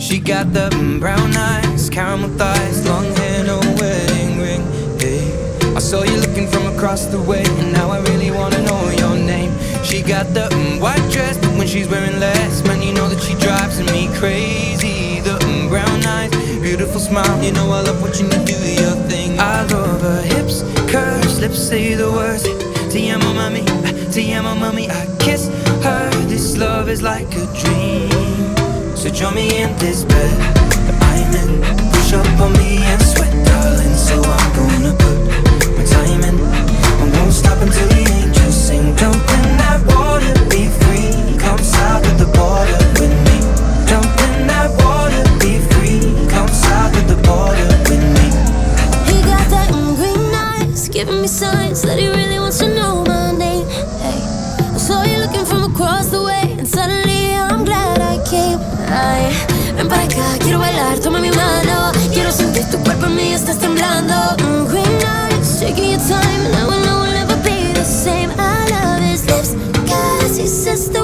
She got the brown eyes, caramel thighs, long hair, no wedding ring. Hey, I saw you looking from across the way, and now I really wanna know your name. She got the white dress, but when she's wearing less, man, you know that she drives me crazy. The brown eyes, beautiful smile, you know I love watching you do your thing. I love her hips, curves, lips say the words. Te amo mami, te amo mami. I kiss her, this love is like a dream. So join me in this bed that I'm in. Push up on me and sweat, darling. So I'm gonna put my time in. I won't stop until the angels sing. Jump in that water, be free. Come south of the border with me. Jump in that water, be free. Come south of the border with me. He got that green eyes, giving me signs that he really wants to know my name. Hey, I saw you looking from across the way, and suddenly I'm glad I came. Ay, ven para acá, quiero bailar, toma mi mano. Quiero sentir tu cuerpo en mí, estás temblando. Green eyes, taking your time, and I will never be the same. I love his lips, 'cause he says the